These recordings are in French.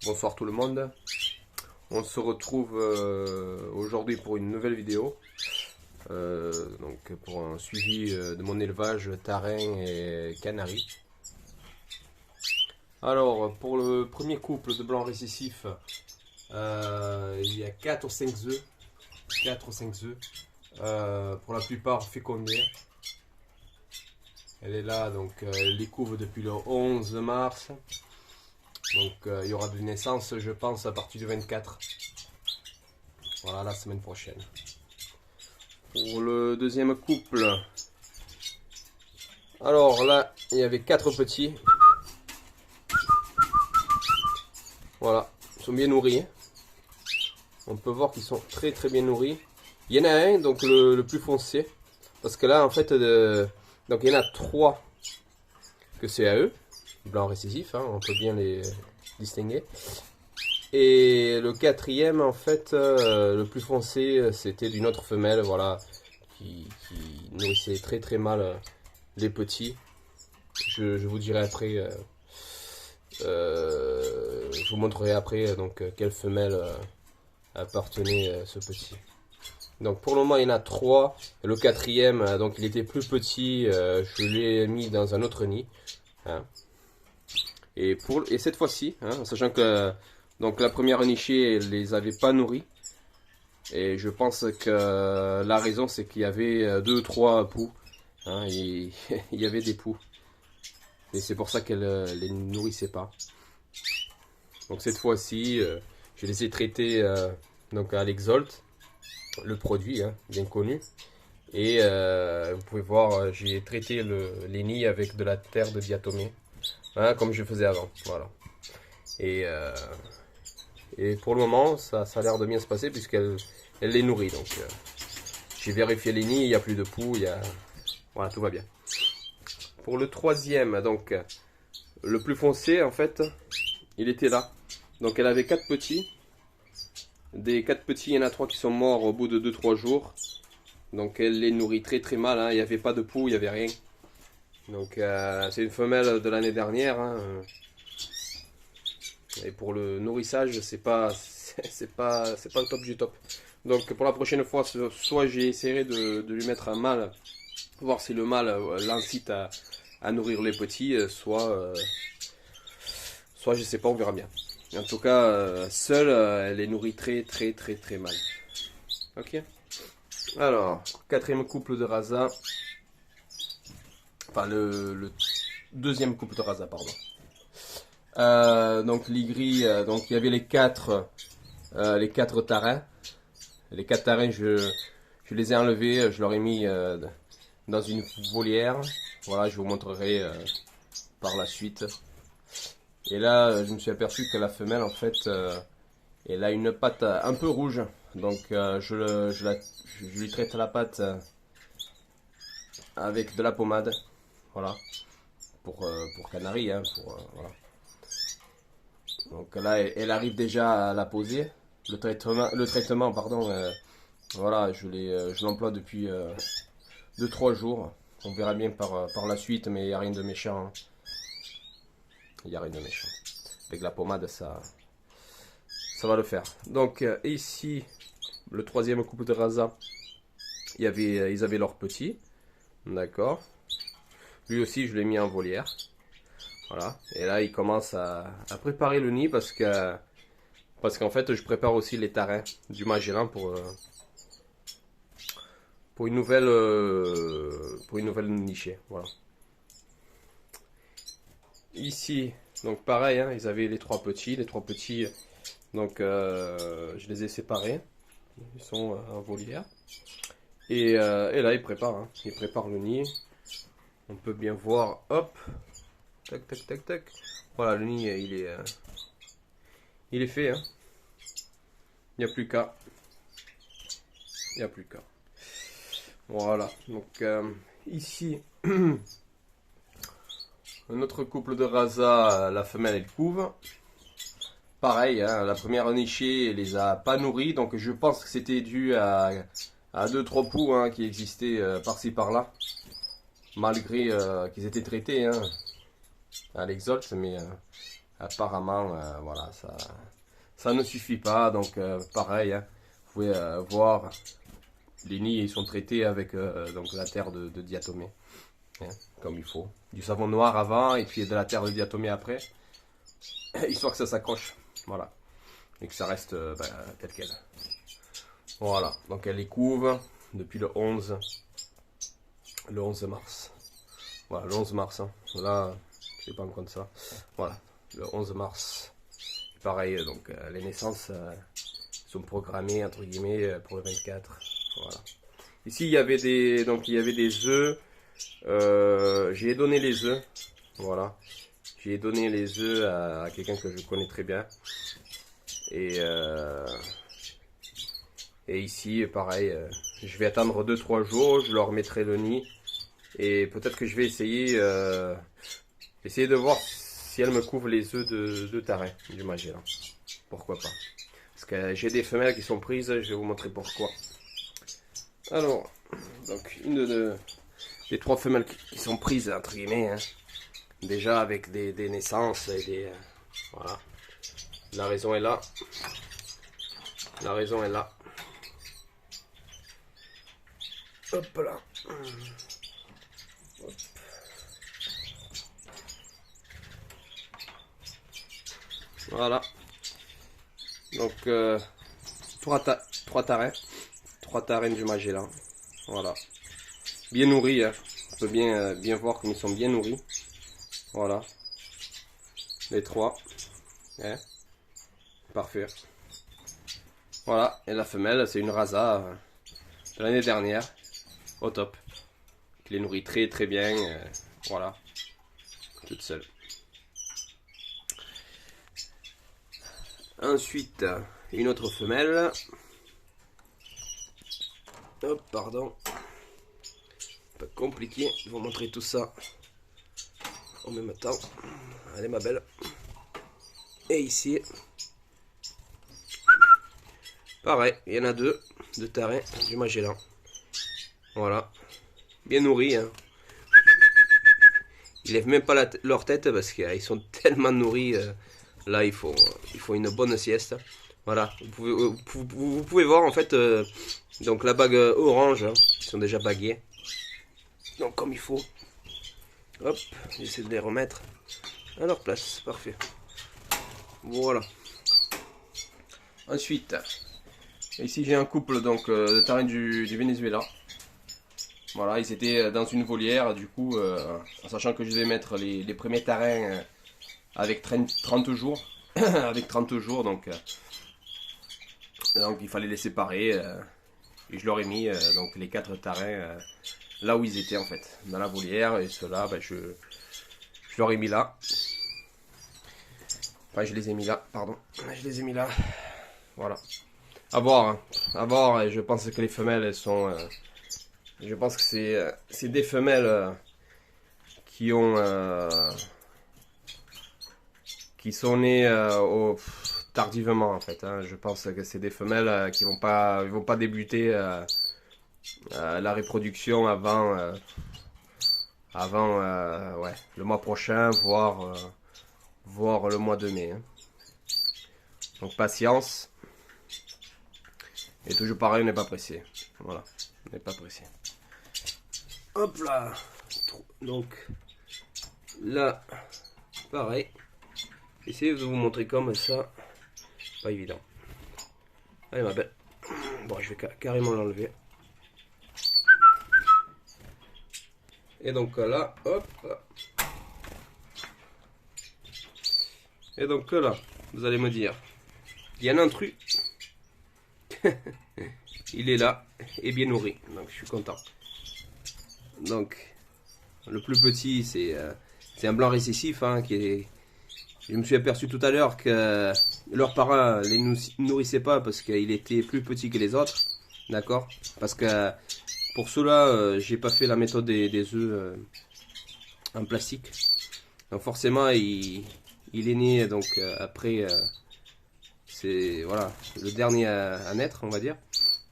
Bonsoir tout le monde. On se retrouve aujourd'hui pour une nouvelle vidéo. Donc pour un suivi de mon élevage tarin et canari. Alors pour le premier couple de blancs récessifs, il y a 4 ou 5 œufs. 4 ou 5 œufs. Pour la plupart fécondés. Elle est là, donc elle découvre depuis le 11 mars. Donc il y aura des naissances, je pense, à partir du 24. Voilà, la semaine prochaine. Pour le deuxième couple, alors là, il y avait 4 petits. Voilà, ils sont bien nourris. On peut voir qu'ils sont très bien nourris. Il y en a un, donc le plus foncé. Parce que là, en fait, donc il y en a 3 que c'est à eux. Blanc récessif, hein, on peut bien les distinguer. Et le quatrième, en fait, le plus foncé, c'était d'une autre femelle, voilà, qui nourrissait très mal les petits. Je vous dirai après, je vous montrerai après donc quelle femelle appartenait ce petit. Donc pour le moment il y en a 3. Le quatrième, donc il était plus petit, je l'ai mis dans un autre nid. Hein. Et cette fois-ci, hein, sachant que donc la première nichée, elle les avait pas nourris. Et je pense que la raison, c'est qu'il y avait 2 ou 3 poux. Hein, il y avait des poux. Et c'est pour ça qu'elle les nourrissait pas. Donc cette fois-ci, je les ai traités donc à l'Exolt, le produit hein, bien connu. Et vous pouvez voir, j'ai traité les nids avec de la terre de diatomée. Hein, comme je faisais avant, voilà. Et pour le moment, ça a l'air de bien se passer puisqu'elle les nourrit. Donc, j'ai vérifié les nids, il n'y a plus de poux, voilà, tout va bien. Pour le troisième, donc, le plus foncé, en fait, il était là. Donc, elle avait 4 petits. Des 4 petits, il y en a 3 qui sont morts au bout de 2-3 jours. Donc, elle les nourrit très mal. Hein. Il n'y avait pas de poux, il n'y avait rien. Donc c'est une femelle de l'année dernière hein. Et pour le nourrissage c'est pas le top du top. Donc pour la prochaine fois soit j'essaierai de lui mettre un mâle, voir si le mâle l'incite à nourrir les petits, soit je sais pas, on verra bien. En tout cas seule elle est nourrie très mal. Ok. Alors quatrième couple de Rasa. Enfin, le deuxième couple de Rasa, pardon. Donc, l'Igri, donc il y avait les 4 tarins. Les 4 tarins, je les ai enlevés, je leur ai mis dans une volière. Voilà, je vous montrerai par la suite. Et là, je me suis aperçu que la femelle, en fait, elle a une patte un peu rouge. Donc, je lui traite la patte avec de la pommade. Voilà, pour canari, hein, voilà. Donc là, elle arrive déjà à la poser. Le traitement, pardon, voilà, je l'emploie depuis 2-3 jours. On verra bien par la suite, mais il n'y a rien de méchant. Hein. Il n'y a rien de méchant. Avec la pommade, ça va le faire. Donc ici, le troisième couple de Rasa, ils avaient leurs petits. D'accord. Lui aussi, je l'ai mis en volière. Voilà. Et là, il commence à préparer le nid parce qu'en fait, je prépare aussi les tarins du Magellan pour une nouvelle nichée. Voilà. Ici, donc pareil, hein, ils avaient les 3 petits. Les 3 petits, donc je les ai séparés. Ils sont en volière. Et là, ils préparent. Hein. Ils préparent le nid. On peut bien voir, hop, tac. Voilà, le nid, il est fait. Hein. Il n'y a plus qu'à. Voilà, donc ici, un autre couple de Rasa, la femelle, elle couve. Pareil, hein, la première nichée, elle les a pas nourris, donc je pense que c'était dû à 2-3 poux hein, qui existaient par-ci par-là. Malgré qu'ils étaient traités hein, à l'Exolt, mais apparemment, voilà, ça ne suffit pas. Donc, pareil, hein, vous pouvez voir, les nids ils sont traités avec donc la terre de diatomée, hein, comme il faut. Du savon noir avant et puis de la terre de diatomée après, histoire que ça s'accroche, voilà, et que ça reste tel quel. Voilà, donc elle les couve depuis le 11 mars. Voilà, le 11 mars, hein. Là, je sais pas encore de ça. Voilà, le 11 mars. Pareil, donc les naissances sont programmées entre guillemets pour le 24. Voilà. Ici, il y avait des œufs. J'ai donné les œufs. Voilà. J'ai donné les œufs à quelqu'un que je connais très bien. Et ici, pareil, je vais attendre 2-3 jours, je leur mettrai le nid. Et peut-être que je vais essayer de voir si elles me couvrent les œufs de tarin du Magellan. Pourquoi pas. Parce que j'ai des femelles qui sont prises, je vais vous montrer pourquoi. Alors, donc une des 3 femelles qui sont prises, entre guillemets, hein, déjà avec des naissances et des... voilà. La raison est là. La raison est là. Hop là. Hop. Voilà. Donc 3 tarins. 3 tarins du Magellan. Voilà. Bien nourris. Hein. On peut bien voir comme ils sont bien nourris. Voilà. Les 3. Hein. Parfait. Voilà. Et la femelle, c'est une Rasa de l'année dernière. Au top. Qui les nourrit très très bien. Voilà. Toute seule. Ensuite, une autre femelle. Hop, pardon. Pas compliqué. Je vais vous montrer tout ça en même temps. Allez, ma belle. Et ici, pareil, il y en a 2 de tarins du Magellan. Voilà. Bien nourris. Hein. Ils lèvent même pas leur tête parce qu'ils sont tellement nourris. Là, il faut une bonne sieste. Voilà. Vous pouvez voir en fait donc la bague orange. Hein, ils sont déjà bagués. Donc comme il faut. Hop. J'essaie de les remettre à leur place. Parfait. Voilà. Ensuite, ici j'ai un couple donc de tarins du Venezuela. Voilà, ils étaient dans une volière, du coup, en sachant que je vais mettre les premiers tarins avec 30 jours. Avec 30 jours, donc il fallait les séparer. Et je leur ai mis donc les 4 tarins là où ils étaient en fait, dans la volière. Et ceux-là, je leur ai mis là. Enfin, je les ai mis là, pardon. Je les ai mis là. Voilà. À voir, hein. À voir, et je pense que les femelles, elles sont... je pense que c'est des femelles qui sont nées tardivement en fait. Hein. Je pense que c'est des femelles qui vont pas débuter la reproduction avant ouais, le mois prochain, voire le mois de mai. Hein. Donc patience. Et toujours pareil, on n'est pas pressé. Voilà, on n'est pas pressé. Hop là. Donc là, pareil. Essayez de vous montrer comme ça. Pas évident. Allez ma belle. Bon, je vais carrément l'enlever. Et donc là, hop. Et donc là, vous allez me dire, il y a un intrus. Il est là et bien nourri. Donc je suis content. Donc le plus petit, c'est un blanc récessif hein, qui est... Je me suis aperçu tout à l'heure que leurs parents les nourrissaient pas parce qu'il était plus petit que les autres. D'accord. Parce que pour cela, j'ai pas fait la méthode des œufs en plastique. Donc forcément, il est né donc après... c'est voilà, le dernier à naître, on va dire.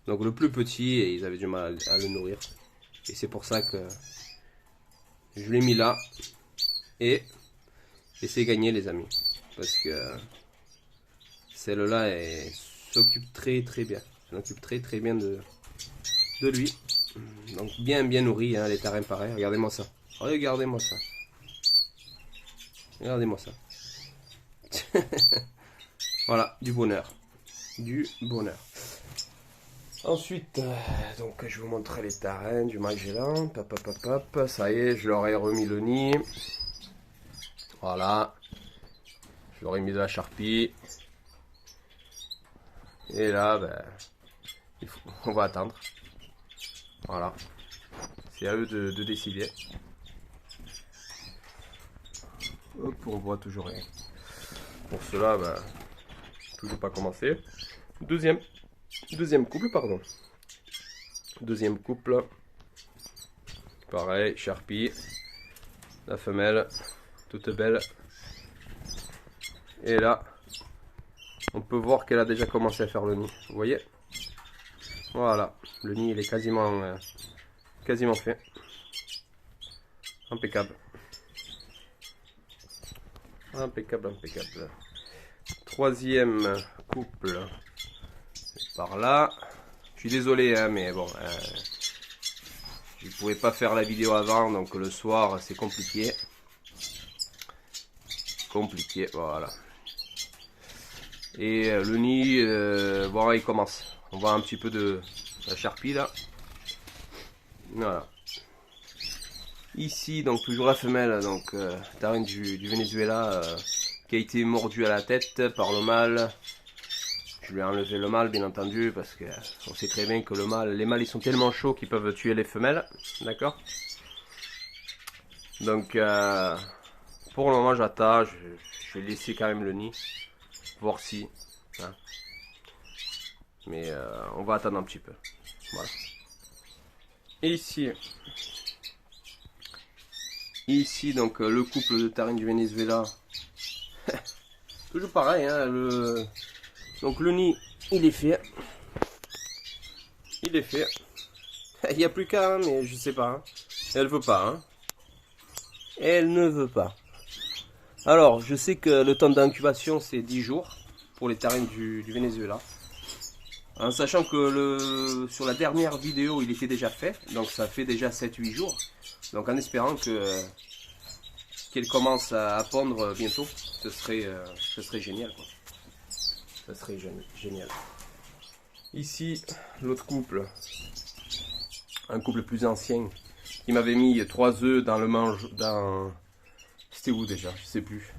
Donc le plus petit, et ils avaient du mal à le nourrir. Et c'est pour ça que je l'ai mis là. Et c'est gagné les amis. parce que celle-là s'occupe très bien. Elle s'occupe très bien de lui. Donc bien nourri, hein, les tarins pareils. Regardez-moi ça. Regardez-moi ça. Regardez-moi ça. Voilà, du bonheur. Du bonheur. Ensuite, donc je vous montrer les tarins du Magellan. Ça y est, je leur ai remis le nid. Voilà. Je leur ai mis de la charpie. Et là, ben, on va attendre. Voilà. C'est à eux de décider. Hop, on voit toujours rien. Pour cela, ben, toujours pas commencé. Deuxième couple, pardon. Deuxième couple. Pareil, charpie. La femelle, toute belle. Et là, on peut voir qu'elle a déjà commencé à faire le nid. Vous voyez? Voilà, le nid il est quasiment fait. Impeccable. Impeccable. Troisième couple. Par là. Je suis désolé, hein, mais bon. Je ne pouvais pas faire la vidéo avant, donc le soir c'est compliqué. Voilà. Et le nid, voilà, il commence. On voit un petit peu de la charpie là. Voilà. Ici, donc toujours la femelle, donc tarine du Venezuela, qui a été mordue à la tête par le mâle. Je lui ai enlevé le mâle, bien entendu, parce que on sait très bien que les mâles ils sont tellement chauds qu'ils peuvent tuer les femelles. D'accord? Donc pour le moment j'attends, je vais laisser quand même le nid, voir si. Hein. Mais on va attendre un petit peu. Voilà. Et ici donc le couple de tarines du Venezuela. Toujours pareil, hein, donc le nid il est fait. Il n'y a plus qu'à, hein, mais je sais pas. Hein. Elle veut pas. Hein. Elle ne veut pas. Alors, je sais que le temps d'incubation c'est 10 jours pour les tarines du Venezuela. En sachant que sur la dernière vidéo il était déjà fait, donc ça fait déjà 7-8 jours. Donc en espérant qu'elle commence à pondre bientôt, ce serait génial, quoi. Ce serait génial. Ici, l'autre couple, un couple plus ancien, qui m'avait mis 3 œufs dans le mange, c'était où déjà? Je sais plus.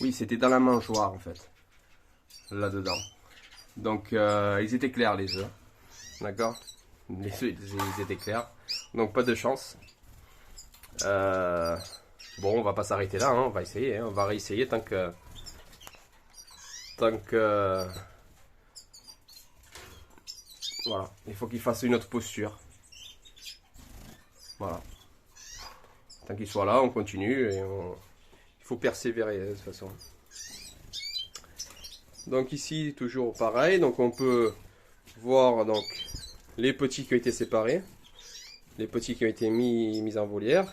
Oui, c'était dans la mangeoire en fait. Là-dedans. Donc, ils étaient clairs les œufs. D'accord? Les œufs, ils étaient clairs. Donc, pas de chance. Bon, on va pas s'arrêter là. Hein, on va essayer. Hein, on va réessayer tant que... Voilà. Il faut qu'il fasse une autre posture. Voilà. Tant qu'il soit là, on continue. Et il faut persévérer de toute façon. Donc ici, toujours pareil. Donc on peut voir donc les petits qui ont été séparés. Les petits qui ont été mis en volière.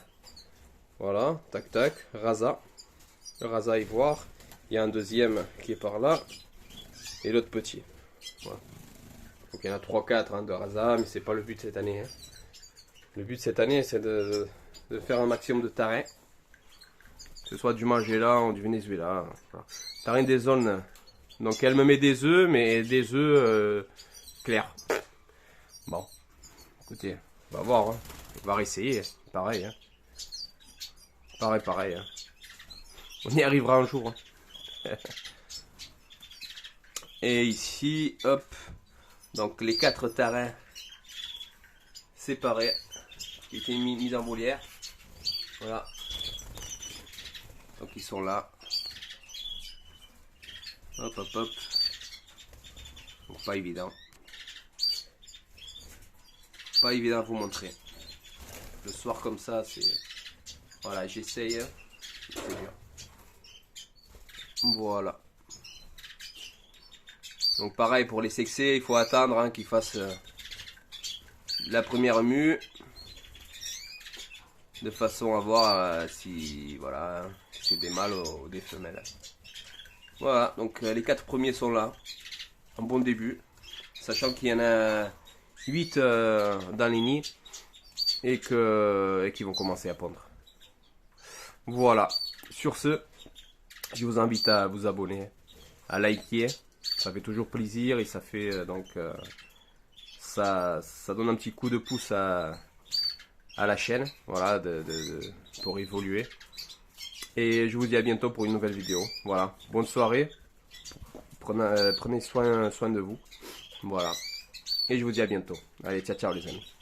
Voilà, tac, rasa. Le rasa ivoire. Il y a un deuxième qui est par là. Et l'autre petit. Voilà. Donc il y en a 3-4 hein, de rasa, mais c'est pas le but de cette année. Hein. Le but de cette année, c'est de faire un maximum de tarins. Que ce soit du Magellan ou du Venezuela. Voilà. Tarins des zones. Donc elle me met des œufs, mais des œufs clairs. Bon, écoutez, on va voir. Hein. On va réessayer. Pareil. Hein. Pareil. Hein. On y arrivera un jour. Hein. Et ici, hop. Donc les 4 tarins séparés. Qui étaient mis en volière. Voilà. Donc ils sont là. Hop. Donc pas évident. Pas évident à vous montrer. Le soir comme ça, c'est... Voilà, j'essaye. C'est dur. Voilà. Donc pareil pour les sexés, il faut attendre hein, qu'ils fassent la première mue. De façon à voir si... Voilà. c'est des mâles ou des femelles. Voilà, donc les 4 premiers sont là. Un bon début. Sachant qu'il y en a 8 dans les nids et qu'ils vont commencer à pondre. Voilà. Sur ce, je vous invite à vous abonner, à liker. Ça fait toujours plaisir et ça fait ça donne un petit coup de pouce à la chaîne, voilà, pour évoluer. Et je vous dis à bientôt pour une nouvelle vidéo. Voilà, bonne soirée. Prenez soin de vous. Voilà. Et je vous dis à bientôt. Allez, ciao ciao les amis.